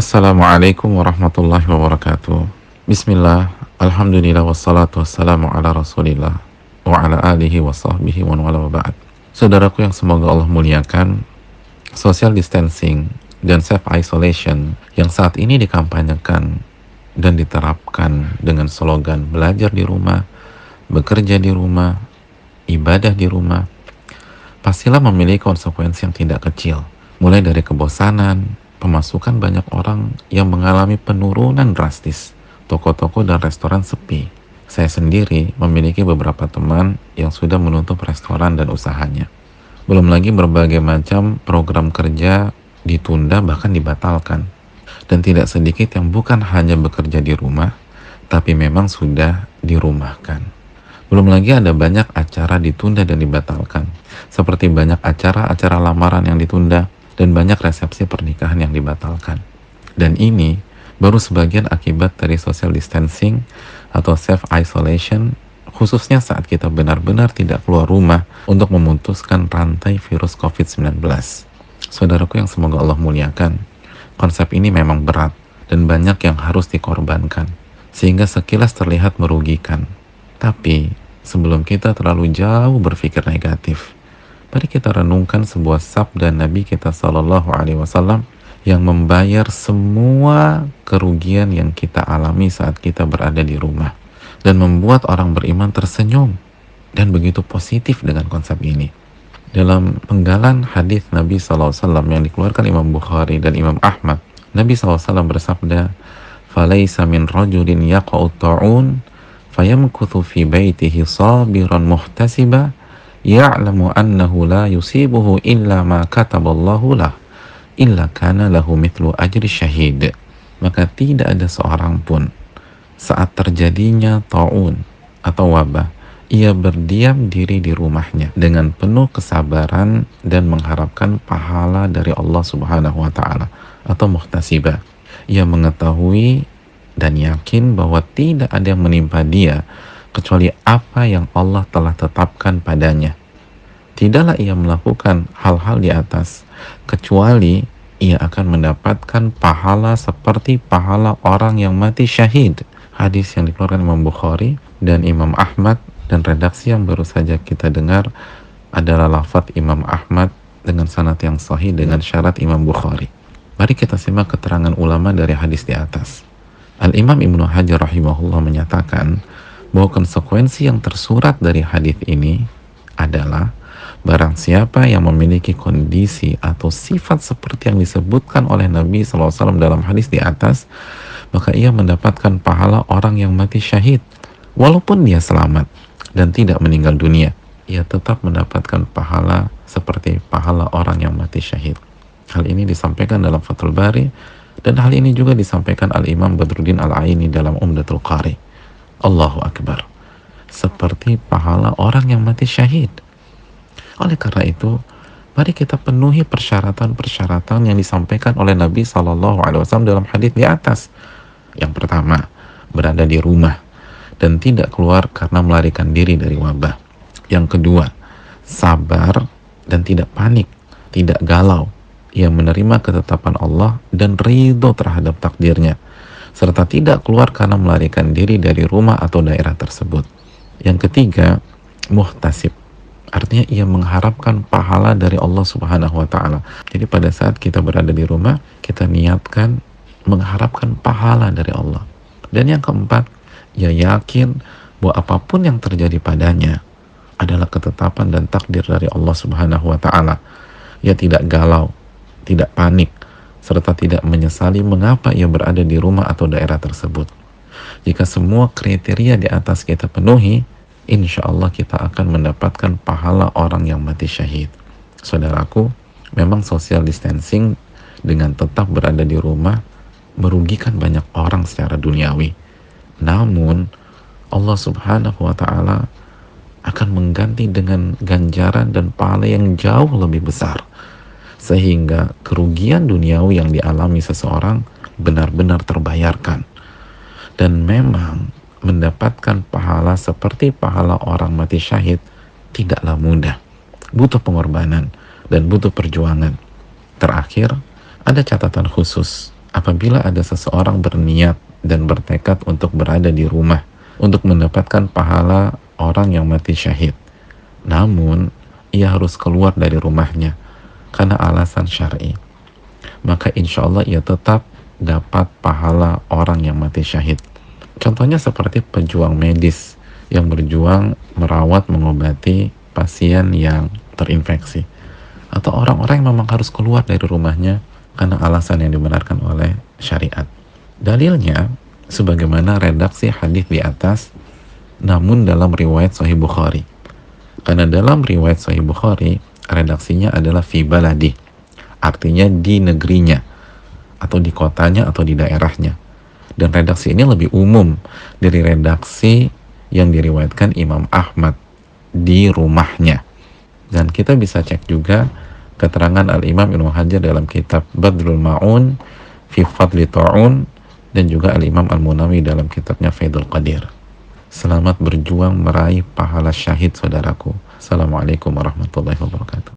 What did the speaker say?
Assalamualaikum warahmatullahi wabarakatuh. Bismillah, alhamdulillah wassalatu wassalamu ala rasulillah wa ala alihi wa sahbihi wa wala wa ba'd. Saudaraku yang semoga Allah muliakan, social distancing dan self-isolation yang saat ini dikampanyekan dan diterapkan dengan slogan belajar di rumah, bekerja di rumah, ibadah di rumah, pastilah memiliki konsekuensi yang tidak kecil, mulai dari kebosanan, pemasukan banyak orang yang mengalami penurunan drastis, toko-toko dan restoran sepi. Saya sendiri memiliki beberapa teman yang sudah menutup restoran dan usahanya. Belum lagi berbagai macam program kerja ditunda bahkan dibatalkan. Dan tidak sedikit yang bukan hanya bekerja di rumah, tapi memang sudah dirumahkan. Belum lagi ada banyak acara ditunda dan dibatalkan, seperti banyak acara-acara lamaran yang ditunda, dan banyak resepsi pernikahan yang dibatalkan. Dan ini baru sebagian akibat dari social distancing atau self-isolation, khususnya saat kita benar-benar tidak keluar rumah untuk memutuskan rantai virus COVID-19. Saudaraku yang semoga Allah muliakan, konsep ini memang berat dan banyak yang harus dikorbankan, sehingga sekilas terlihat merugikan. Tapi sebelum kita terlalu jauh berpikir negatif, mari kita renungkan sebuah sabda Nabi kita Shallallahu Alaihi Wasallam yang membayar semua kerugian yang kita alami saat kita berada di rumah dan membuat orang beriman tersenyum dan begitu positif dengan konsep ini. Dalam penggalan hadis Nabi Shallallahu Alaihi Wasallam yang dikeluarkan Imam Bukhari dan Imam Ahmad, Nabi Shallallahu Alaihi Wasallam bersabda, "Falaisa min rajulin yaqa'u ta'un fayamkuthu fi baitihi sabiran muhtasiba ya'lamu annahu la yusibuhu illa ma kataballahu lah illa kana lahu mithlu ajri syahid." Maka tidak ada seorang pun saat terjadinya ta'un atau wabah, ia berdiam diri di rumahnya dengan penuh kesabaran dan mengharapkan pahala dari Allah Subhanahu wa taala atau muhtasibah. Ia mengetahui dan yakin bahwa tidak ada yang menimpa dia kecuali apa yang Allah telah tetapkan padanya. Tidaklah ia melakukan hal-hal di atas, kecuali ia akan mendapatkan pahala seperti pahala orang yang mati syahid. Hadis yang dikeluarkan Imam Bukhari dan Imam Ahmad, dan redaksi yang baru saja kita dengar adalah lafadz Imam Ahmad dengan sanad yang sahih dengan syarat Imam Bukhari. Mari kita simak keterangan ulama dari hadis di atas. Al-Imam Ibnu Hajar rahimahullah menyatakan bahwa konsekuensi yang tersurat dari hadis ini adalah barang siapa yang memiliki kondisi atau sifat seperti yang disebutkan oleh Nabi SAW dalam hadis di atas, maka ia mendapatkan pahala orang yang mati syahid. Walaupun dia selamat dan tidak meninggal dunia, ia tetap mendapatkan pahala seperti pahala orang yang mati syahid. Hal ini disampaikan dalam Fathul Bari, dan hal ini juga disampaikan Al-Imam Badruddin Al-Aini dalam Umdatul Qari. Allahu Akbar. Seperti pahala orang yang mati syahid. Oleh karena itu, mari kita penuhi persyaratan-persyaratan yang disampaikan oleh Nabi SAW dalam hadis di atas. Yang pertama, berada di rumah dan tidak keluar karena melarikan diri dari wabah. Yang kedua, sabar dan tidak panik, tidak galau. Ia menerima ketetapan Allah dan ridho terhadap takdirnya, serta tidak keluar karena melarikan diri dari rumah atau daerah tersebut. Yang ketiga, muhtasib. Artinya ia mengharapkan pahala dari Allah Subhanahu wa taala. Jadi pada saat kita berada di rumah, kita niatkan mengharapkan pahala dari Allah. Dan yang keempat, ia yakin bahwa apapun yang terjadi padanya adalah ketetapan dan takdir dari Allah Subhanahu wa taala. Ia tidak galau, tidak panik, serta tidak menyesali mengapa ia berada di rumah atau daerah tersebut. Jika semua kriteria di atas kita penuhi, insya Allah kita akan mendapatkan pahala orang yang mati syahid. Saudaraku, memang social distancing dengan tetap berada di rumah merugikan banyak orang secara duniawi. Namun, Allah Subhanahu wa ta'ala akan mengganti dengan ganjaran dan pahala yang jauh lebih besar, sehingga kerugian duniawi yang dialami seseorang benar-benar terbayarkan. Dan memang mendapatkan pahala seperti pahala orang mati syahid tidaklah mudah, butuh pengorbanan dan butuh perjuangan. Terakhir, ada catatan khusus Apabila ada seseorang berniat dan bertekad untuk berada di rumah untuk mendapatkan pahala orang yang mati syahid, namun ia harus keluar dari rumahnya karena alasan syar'i, maka insya Allah ia tetap dapat pahala orang yang mati syahid. Contohnya seperti pejuang medis yang berjuang merawat, mengobati pasien yang terinfeksi, atau orang-orang yang memang harus keluar dari rumahnya karena alasan yang dibenarkan oleh syariat. Dalilnya sebagaimana redaksi hadis di atas, namun dalam riwayat Sahih Bukhari. Karena dalam riwayat Sahih Bukhari redaksinya adalah fi baladi, artinya di negerinya atau di kotanya atau di daerahnya. Dan redaksi ini lebih umum dari redaksi yang diriwayatkan Imam Ahmad di rumahnya. Dan kita bisa cek juga keterangan Al-Imam Ibnu Hajar dalam kitab Badrul Ma'un fi Fadli Ta'un, dan juga Al-Imam Al-Munawi dalam kitabnya Faidul Qadir. Selamat berjuang meraih pahala syahid, saudaraku. Assalamualaikum warahmatullahi wabarakatuh.